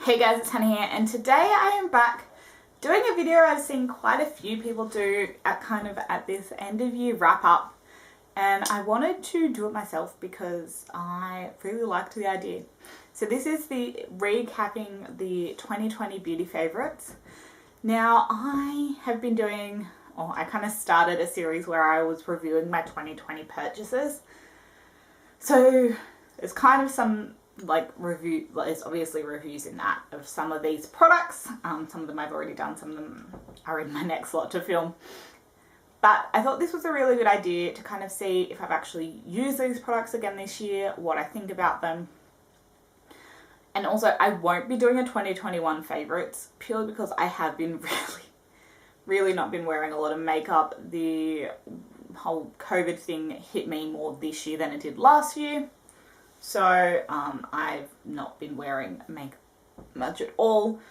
Hey guys, it's Hannah here, and today I am back doing a video I've seen quite a few people do at this end of year wrap up, and I wanted to do it myself because I really liked the idea. So this is the recapping the 2020 beauty favorites. Now I have been doing, I kind of started a series where I was reviewing my 2020 purchases. So there's kind of some there's obviously reviews in that of some of these products. Some of them I've already done, some of them are in my next lot to film. But I thought this was a really good idea to kind of see if I've actually used these products again this year, what I think about them. And also I won't be doing a 2021 favorites purely because I have been really not been wearing a lot of makeup. The whole COVID thing hit me more this year than it did last year. So I've not been wearing makeup much at all.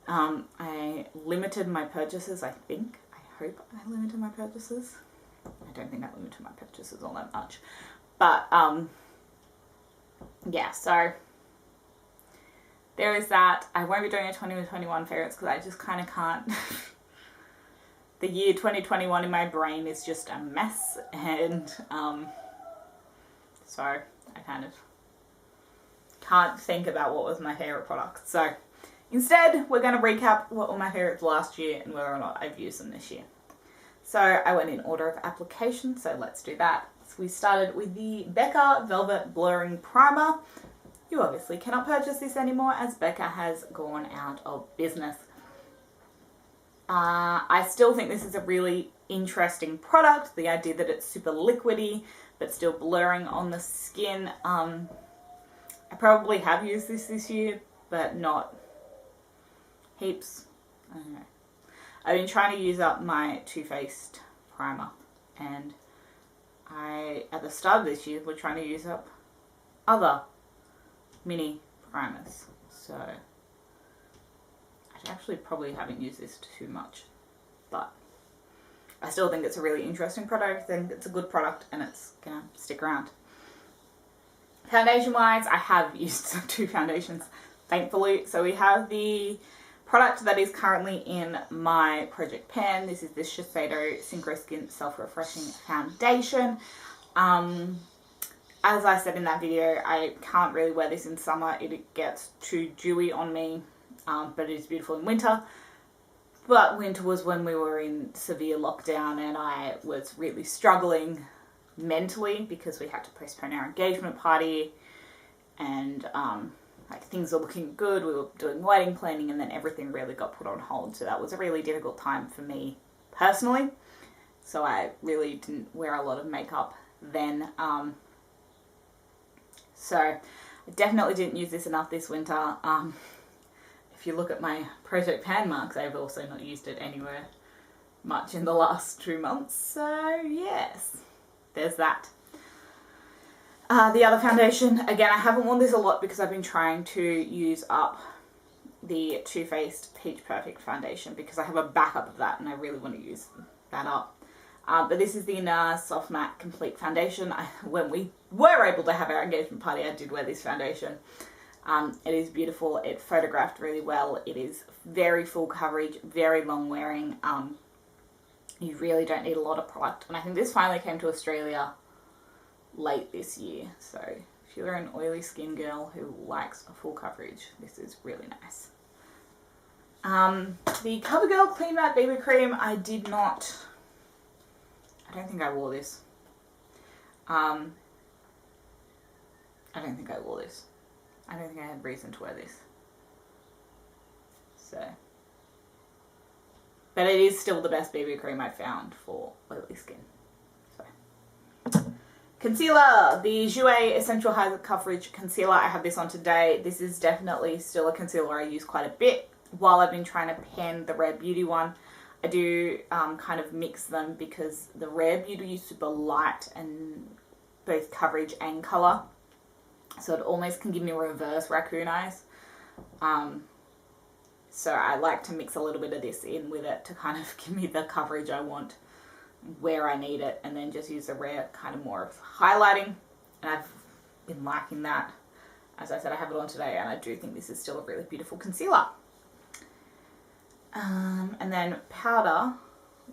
I limited my purchases, I think. I hope I limited my purchases. I don't think I limited my purchases all that much. But yeah, so there is that. I won't be doing a 2021 favorites because I just kind of can't. The year 2021 in my brain is just a mess, and so I kind of can't think about what was my favourite product. So instead, we're going to recap what were my favourites last year and whether or not I've used them this year. So I went in order of application, so let's do that. So we started with the Becca Velvet Blurring Primer. You obviously cannot purchase this anymore as Becca has gone out of business. I still think this is a really interesting product. The idea that it's super liquidy but still blurring on the skin. I probably have used this year, but not heaps. I don't know. I've been trying to use up my Too Faced primer, and at the start of this year, we're trying to use up other mini primers. So I actually probably haven't used this too much, but I still think it's a really interesting product. I think it's a good product and it's gonna stick around. Foundation wise, I have used two foundations, thankfully. So we have the product that is currently in my project pan. This is the Shiseido Synchro Skin Self Refreshing Foundation. As I said in that video, I can't really wear this in summer. It gets too dewy on me, but it is beautiful in winter. But winter was when we were in severe lockdown and I was really struggling mentally because we had to postpone our engagement party, and things were looking good. We were doing wedding planning, and then everything really got put on hold. So that was a really difficult time for me personally. So I really didn't wear a lot of makeup then. So I definitely didn't use this enough this winter. If you look at my project pan marks, I've also not used it anywhere much in the last 2 months. So yes. There's that. The other foundation, again, I haven't worn this a lot because I've been trying to use up the Too Faced Peach Perfect foundation because I have a backup of that and I really want to use that up. But this is the NARS Soft Matte Complete Foundation. When we were able to have our engagement party, I did wear this foundation. It is beautiful. It photographed really well. It is very full coverage, very long wearing. You really don't need a lot of product. And I think this finally came to Australia late this year. So if you're an oily skin girl who likes a full coverage, this is really nice. The CoverGirl Clean Matte BB Cream, I don't think I wore this. I don't think I wore this. I don't think I had reason to wear this. So. But it is still the best BB cream I've found for oily skin. So. Concealer, the Jouer Essential High Coverage Concealer. I have this on today. This is definitely still a concealer I use quite a bit. While I've been trying to pan the Rare Beauty one, I do kind of mix them because the Rare Beauty is super light and both coverage and colour. So it almost can give me reverse raccoon eyes. So I like to mix a little bit of this in with it to kind of give me the coverage I want where I need it, and then just use the Rare kind of more of highlighting, and I've been liking that. As I said, I have it on today, and I do think this is still a really beautiful concealer. And then powder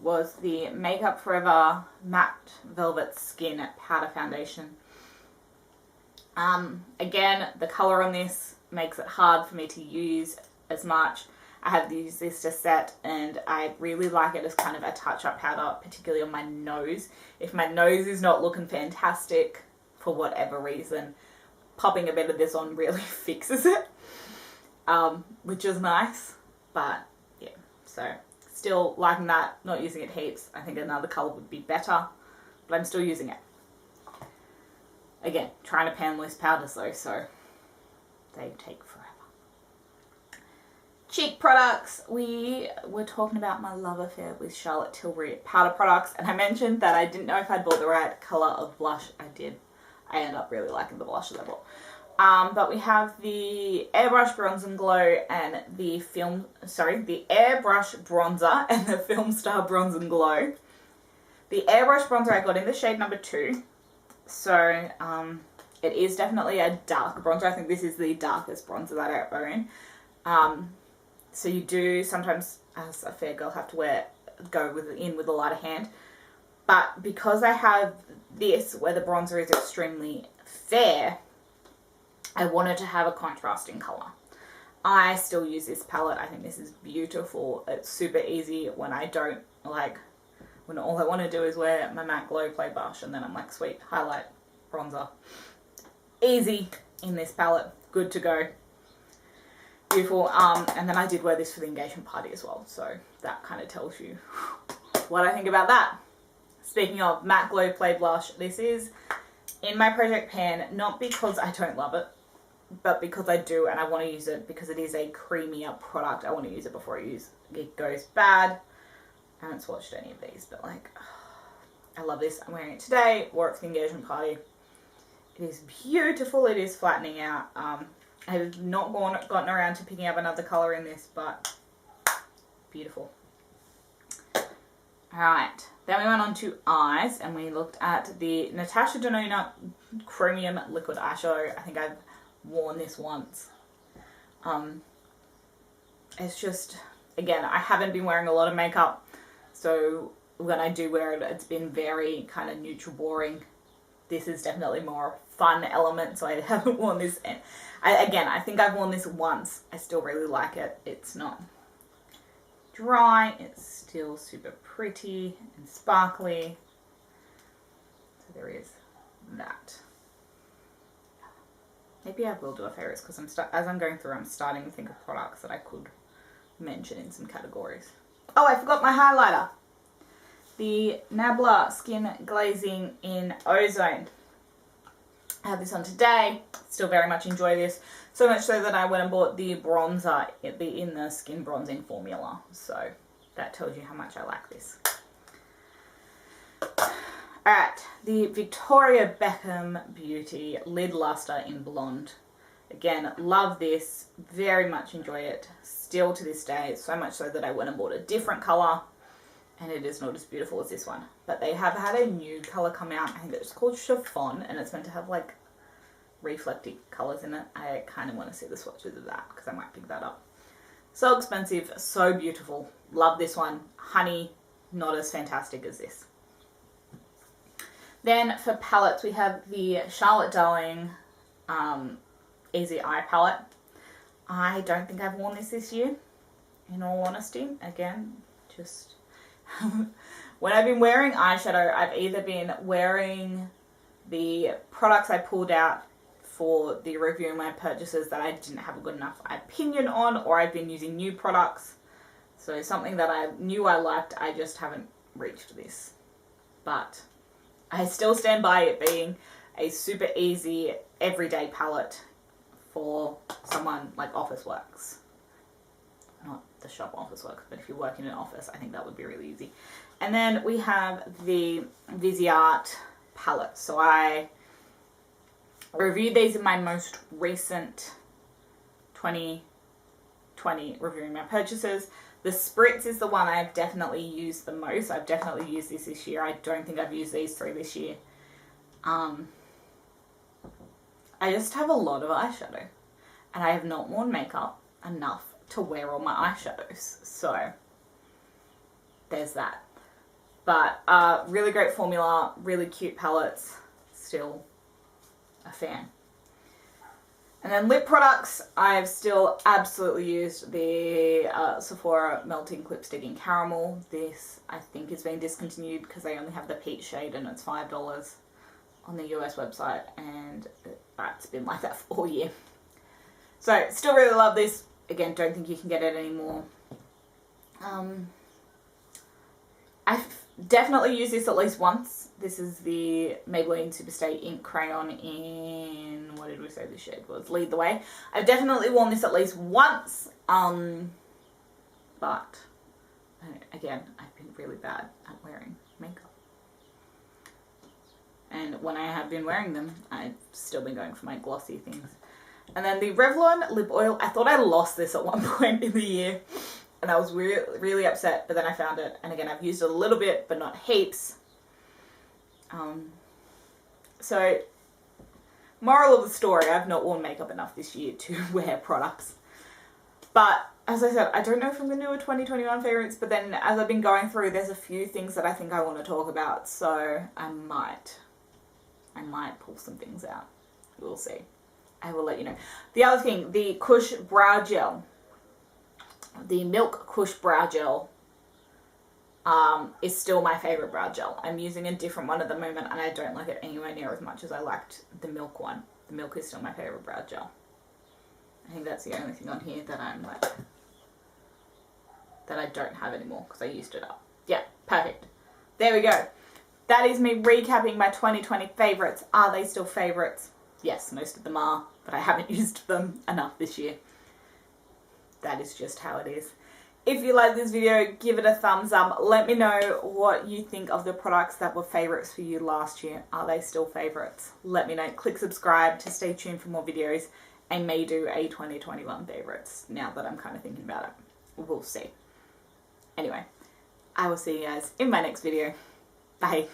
was the Makeup Forever Matte Velvet Skin Powder Foundation. Again, the colour on this makes it hard for me to use as much. I have used this to set, and I really like it as kind of a touch-up powder, particularly on my nose. If my nose is not looking fantastic for whatever reason, popping a bit of this on really fixes it, which is nice. But yeah, so still liking that, not using it heaps. I think another colour would be better, but I'm still using it. Again, trying to pan loose powders though, so they take forever. Cheek products. We were talking about my love affair with Charlotte Tilbury powder products, and I mentioned that I didn't know if I'd bought the right colour of blush. I did. I ended up really liking the blush that I bought. But we have the Airbrush Bronze and Glow and the Airbrush Bronzer and the Film Star Bronze and Glow. The Airbrush Bronzer I got in the shade number 2. So it is definitely a dark bronzer. I think this is the darkest bronzer that I own. So you do sometimes, as a fair girl, have to go in with a lighter hand. But because I have this, where the bronzer is extremely fair, I wanted to have a contrasting colour. I still use this palette. I think this is beautiful. It's super easy when I don't when all I want to do is wear my matte glow play blush, and then I'm like, sweet, highlight, bronzer. Easy in this palette. Good to go. Beautiful. And then I did wear this for the engagement party as well, so that kind of tells you what I think about that. Speaking of matte glow play blush, this is in my project pan, not because I don't love it, but because I do, and I want to use it because it is a creamier product. I want to use it before it goes bad. I haven't swatched any of these, but I love this. I'm wearing it today, wore it for the engagement party. It is beautiful. It is flattening out. I have not gotten around to picking up another colour in this, but beautiful. Alright, then we went on to eyes, and we looked at the Natasha Denona Chromium Liquid Eyeshadow. I think I've worn this once. It's just, again, I haven't been wearing a lot of makeup, so when I do wear it, it's been very kind of neutral, boring. This is definitely more fun element, so I haven't worn this. I think I've worn this once. I still really like it. It's not dry. It's still super pretty and sparkly. So there is that. Maybe I will do a favorites, because as I'm going through, I'm starting to think of products that I could mention in some categories. Oh, I forgot my highlighter. The Nabla Skin Glazing in Ozone. I have this on today. Still very much enjoy this. So much so that I went and bought the bronzer in the skin bronzing formula. So that tells you how much I like this. Alright, the Victoria Beckham Beauty Lid Luster in Blonde. Again, love this. Very much enjoy it. Still to this day. So much so that I went and bought a different colour. And it is not as beautiful as this one. But they have had a new colour come out. I think it's called Chiffon. And it's meant to have like reflective colours in it. I kind of want to see the swatches of that, because I might pick that up. So expensive. So beautiful. Love this one. Honey, not as fantastic as this. Then for palettes, we have the Charlotte Darling Easy Eye palette. I don't think I've worn this year, in all honesty. Again, just when I've been wearing eyeshadow, I've either been wearing the products I pulled out for the reviewing my purchases that I didn't have a good enough opinion on, or I've been using new products. So something that I knew I liked, I just haven't reached this. But I still stand by it being a super easy everyday palette for someone like Officeworks. Not the shop Officeworks, but if you work in an office, I think that would be really easy. And then we have the Viseart palette. So I reviewed these in my most recent 2020 reviewing my purchases. The Spritz is the one I've definitely used the most. I've definitely used this year. I don't think I've used these three this year. I just have a lot of eyeshadow. And I have not worn makeup enough to wear all my eyeshadows. So, there's that. But, really great formula, really cute palettes. Still a fan. And then lip products, I've still absolutely used the Sephora Melting Clip Sticking Caramel. This, I think, has been discontinued because they only have the peach shade and it's $5 on the US website. And that's been like that for all year. So, still really love this. Again, don't think you can get it anymore. I've definitely used this at least once. This is the Maybelline Superstay Ink Crayon in, what did we say this shade was? Lead the Way. I've definitely worn this at least once, but again, I've been really bad at wearing makeup. And when I have been wearing them, I've still been going for my glossy things. And then the Revlon Lip Oil, I thought I lost this at one point in the year. And I was really upset, but then I found it. And again, I've used it a little bit, but not heaps. So, moral of the story, I've not worn makeup enough this year to wear products. But, as I said, I don't know if I'm going to do a 2021 favorites, but then as I've been going through, there's a few things that I think I want to talk about. So, I might pull some things out. We'll see. I will let you know. The other thing, the Kush Brow Gel. The Milk Kush Brow Gel is still my favourite brow gel. I'm using a different one at the moment and I don't like it anywhere near as much as I liked the Milk one. The Milk is still my favourite brow gel. I think that's the only thing on here that I'm like, that I don't have anymore because I used it up. Yeah, perfect. There we go. That is me recapping my 2020 favourites. Are they still favourites? Yes, most of them are, but I haven't used them enough this year. That is just how it is. If you like this video, give it a thumbs up. Let me know what you think of the products that were favourites for you last year. Are they still favourites? Let me know. Click subscribe to stay tuned for more videos. I may do a 2021 favourites now that I'm kind of thinking about it. We'll see. Anyway, I will see you guys in my next video. Bye.